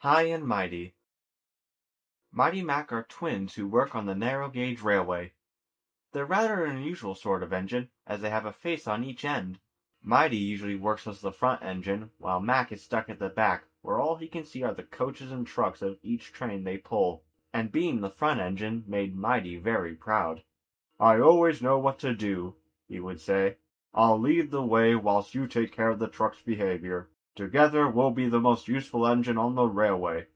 High and Mighty. Mighty Mac are twins who work on the narrow gauge railway. They're rather an unusual sort of engine, as they have a face on each end. Mighty usually works as the front engine, while Mac is stuck at the back, where all he can see are the coaches and trucks of each train they pull. And being the front engine made Mighty very proud. "I always know what to do," he would say. "I'll lead the way whilst you take care of the truck's behavior. Together we'll be the most useful engine on the railway."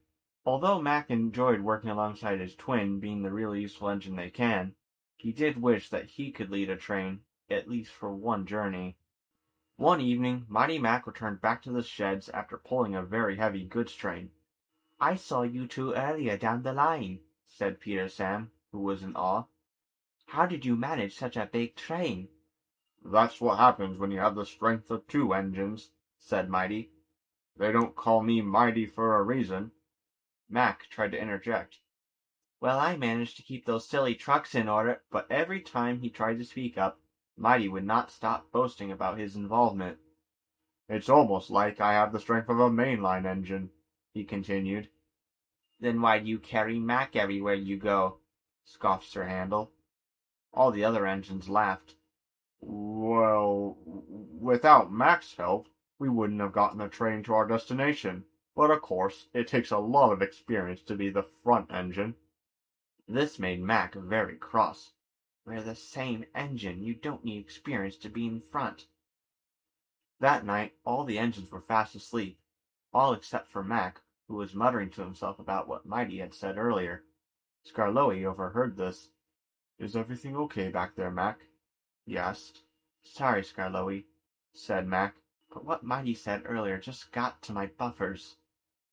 Although Mac enjoyed working alongside his twin, being the really useful engine they can, he did wish that he could lead a train, at least for one journey. One evening, Mighty Mac returned back to the sheds after pulling a very heavy goods train. "I saw you two earlier down the line," said Peter Sam, who was in awe. "How did you manage such a big train?" "That's what happens when you have the strength of two engines," said Mighty. "They don't call me Mighty for a reason." Mac tried to interject. "Well, I managed to keep those silly trucks in order," but every time he tried to speak up, Mighty would not stop boasting about his involvement. "It's almost like I have the strength of a mainline engine," he continued. "Then why do you carry Mac everywhere you go?" scoffed Sir Handel. All the other engines laughed. "Well, without Mac's help, we wouldn't have gotten the train to our destination. But of course, it takes a lot of experience to be the front engine." This made Mac very cross. "We're the same engine. You don't need experience to be in front." That night all the engines were fast asleep, all except for Mac, who was muttering to himself about what Mighty had said earlier. Skarloey overheard this. "Is everything okay back there, Mac?" he asked. "Sorry, Skarloey," said Mac, "but what Mighty said earlier just got to my buffers."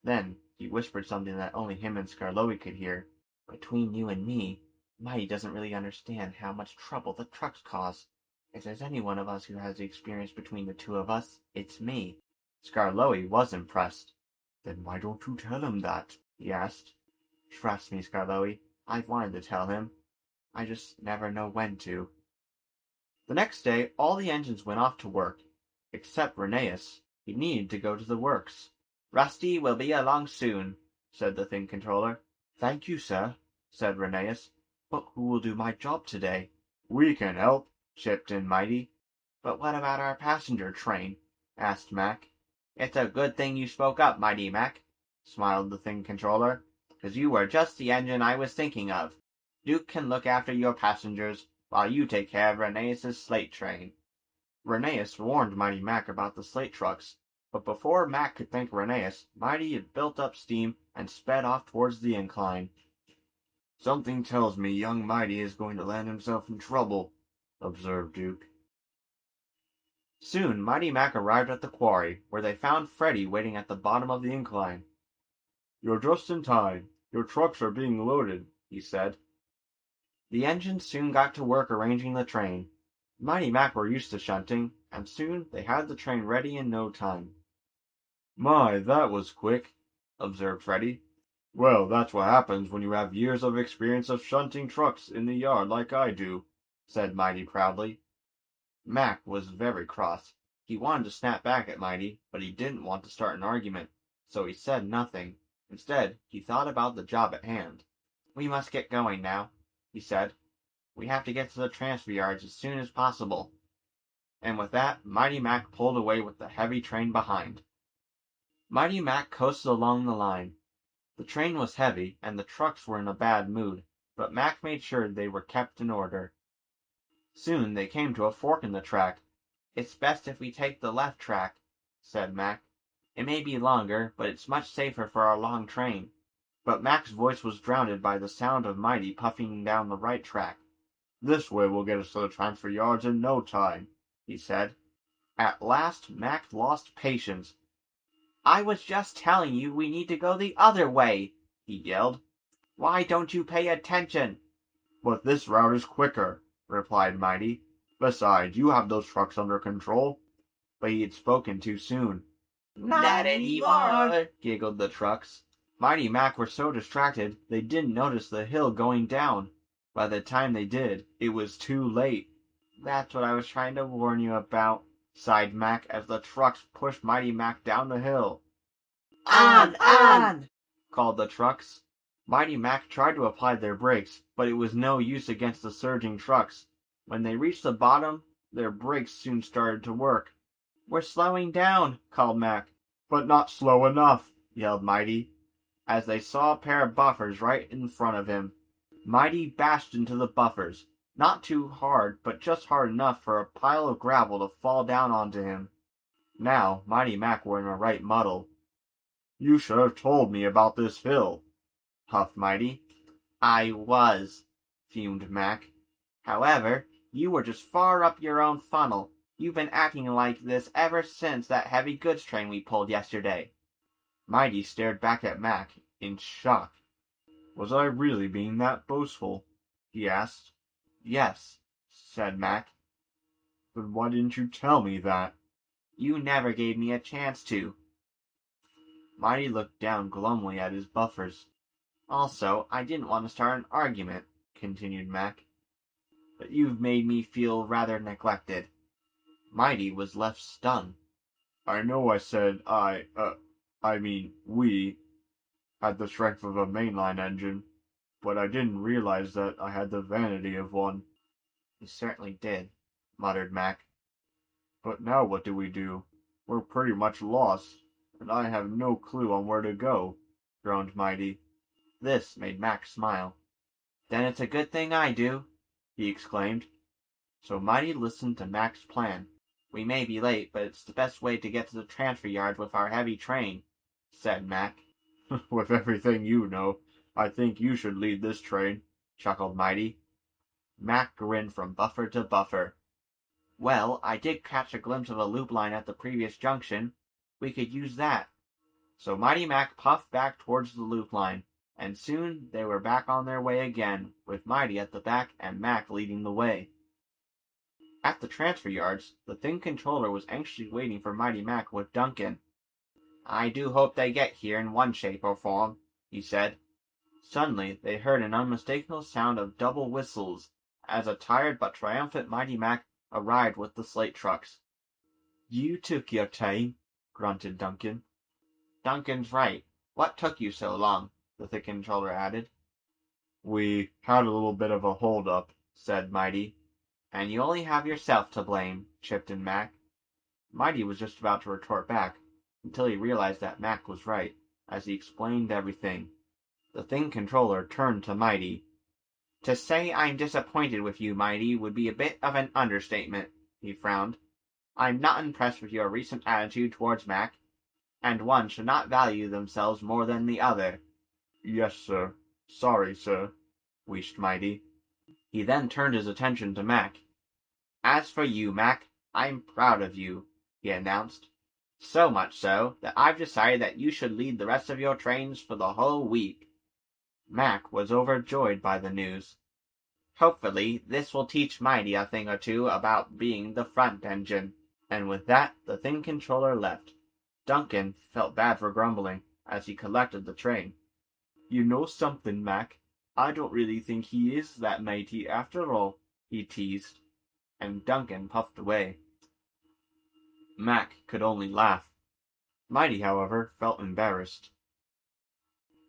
Then he whispered something that only him and Skarloey could hear. "Between you and me, Mighty doesn't really understand how much trouble the trucks cause. If there's any one of us who has the experience between the two of us, it's me." Skarloey was impressed. "Then why don't you tell him that?" he asked. "Trust me, Skarloey, I've wanted to tell him. I just never know when to." The next day all the engines went off to work, except Rheneas. He needed to go to the works. "Rusty will be along soon," said the thing controller. "Thank you, sir," said Rheneas. "But who will do my job today?" "We can help," chipped in Mighty. "But what about our passenger train?" asked Mac. "It's a good thing you spoke up, Mighty Mac," smiled the thing controller, "'cause you were just the engine I was thinking of. Duke can look after your passengers, while you take care of Rheneas's slate train." Rheneas warned Mighty Mac about the slate trucks, but before Mac could thank Rheneas, Mighty had built up steam and sped off towards the incline. "Something tells me young Mighty is going to land himself in trouble," observed Duke. Soon Mighty Mac arrived at the quarry, where they found Freddy waiting at the bottom of the incline. "You're just in time. Your trucks are being loaded," he said. The engines soon got to work arranging the train. Mighty Mac were used to shunting, and soon they had the train ready in no time. "My, that was quick," observed Freddy. "Well, that's what happens when you have years of experience of shunting trucks in the yard like I do," said Mighty proudly. Mac was very cross. He wanted to snap back at Mighty, but he didn't want to start an argument, so he said nothing. Instead, he thought about the job at hand. "We must get going now," he said. "We have to get to the transfer yards as soon as possible." And with that, Mighty Mac pulled away with the heavy train behind. Mighty Mac coasted along the line. The train was heavy, and the trucks were in a bad mood, but Mac made sure they were kept in order. Soon they came to a fork in the track. "It's best if we take the left track," said Mac. "It may be longer, but it's much safer for our long train." But Mac's voice was drowned by the sound of Mighty puffing down the right track. "This way will get us to the transfer yards in no time," he said. At last Mac lost patience. "I was just telling you we need to go the other way," he yelled. "Why don't you pay attention?" "But this route is quicker," replied Mighty. "Besides, you have those trucks under control." But he had spoken too soon. Not anymore, giggled the trucks. Mighty Mac were so distracted they didn't notice the hill going down. By the time they did, it was too late. "That's what I was trying to warn you about," sighed Mac as the trucks pushed Mighty Mac down the hill. On, on! called the trucks. Mighty Mac tried to apply their brakes, but it was no use against the surging trucks. When they reached the bottom, their brakes soon started to work. "We're slowing down," called Mac. "But not slow enough," yelled Mighty, as they saw a pair of buffers right in front of him. Mighty bashed into the buffers, not too hard, but just hard enough for a pile of gravel to fall down onto him. Now Mighty Mac were in a right muddle. "You should have told me about this hill," puffed Mighty. "I was," fumed Mac. "However, you were just far up your own funnel. You've been acting like this ever since that heavy goods train we pulled yesterday." Mighty stared back at Mac in shock. "Was I really being that boastful?" he asked. "Yes," said Mac. "Then why didn't you tell me that?" "You never gave me a chance to." Mighty looked down glumly at his buffers. "Also, I didn't want to start an argument," continued Mac. "But you've made me feel rather neglected." Mighty was left stunned. "I know I said we had the strength of a mainline engine, but I didn't realize that I had the vanity of one." "You certainly did," muttered Mac. "But now what do we do? We're pretty much lost, and I have no clue on where to go," groaned Mighty. This made Mac smile. "Then it's a good thing I do," he exclaimed. So Mighty listened to Mac's plan. "We may be late, but it's the best way to get to the transfer yard with our heavy train," said Mac. "With everything you know, I think you should lead this train," chuckled Mighty. Mac grinned from buffer to buffer. "Well, I did catch a glimpse of a loop line at the previous junction. We could use that." So Mighty Mac puffed back towards the loop line, and soon they were back on their way again, with Mighty at the back and Mac leading the way. At the transfer yards, the Thing Controller was anxiously waiting for Mighty Mac with Duncan. "I do hope they get here in one shape or form," he said. Suddenly they heard an unmistakable sound of double whistles, as a tired but triumphant Mighty Mac arrived with the slate trucks. "You took your time," grunted Duncan. "Duncan's right. What took you so long?" the Thing Controller added. "We had a little bit of a hold-up," said Mighty. "And you only have yourself to blame," chipped in Mac. Mighty was just about to retort back, until he realized that Mac was right, as he explained everything. The Thing Controller turned to Mighty. "To say I'm disappointed with you, Mighty, would be a bit of an understatement," he frowned. "I'm not impressed with your recent attitude towards Mac, and one should not value themselves more than the other." "Yes, sir. Sorry, sir," wheezed Mighty. He then turned his attention to Mac. "As for you, Mac, I'm proud of you," he announced. "So much so that I've decided that you should lead the rest of your trains for the whole week." Mac was overjoyed by the news. "Hopefully this will teach Mighty a thing or two about being the front engine." And with that the Thing Controller left. Duncan felt bad for grumbling, as he collected the train. "You know something, Mac? I don't really think he is that mighty after all," he teased. And Duncan puffed away. Mac could only laugh. Mighty, however, felt embarrassed.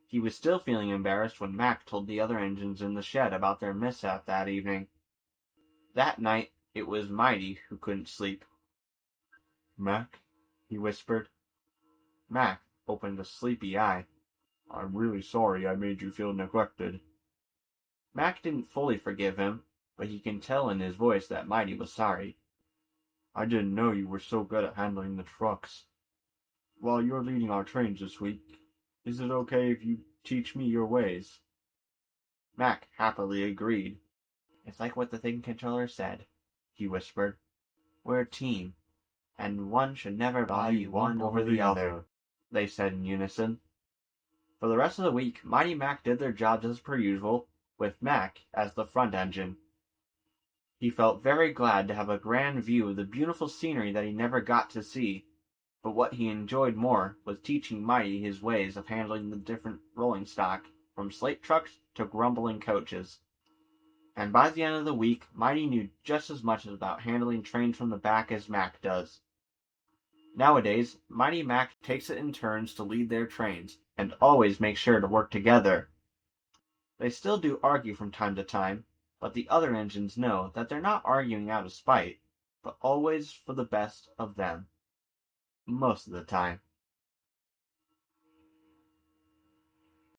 He was still feeling embarrassed when Mac told the other engines in the shed about their mishap that evening. That night it was Mighty who couldn't sleep. "Mac," he whispered. Mac opened a sleepy eye. "I'm really sorry I made you feel neglected." Mac didn't fully forgive him, but he could tell in his voice that Mighty was sorry. "I didn't know you were so good at handling the trucks. While you're leading our trains this week, is it okay if you teach me your ways?" Mac happily agreed. "It's like what the Thing Controller said," he whispered. "We're a team, and one should never value one over the other," they said in unison. For the rest of the week, Mighty Mac did their jobs as per usual, with Mac as the front engine. He felt very glad to have a grand view of the beautiful scenery that he never got to see, but what he enjoyed more was teaching Mighty his ways of handling the different rolling stock, from slate trucks to grumbling coaches. And by the end of the week, Mighty knew just as much about handling trains from the back as Mac does. Nowadays, Mighty Mac takes it in turns to lead their trains, and always makes sure to work together. They still do argue from time to time, but the other engines know that they're not arguing out of spite, but always for the best of them. Most of the time.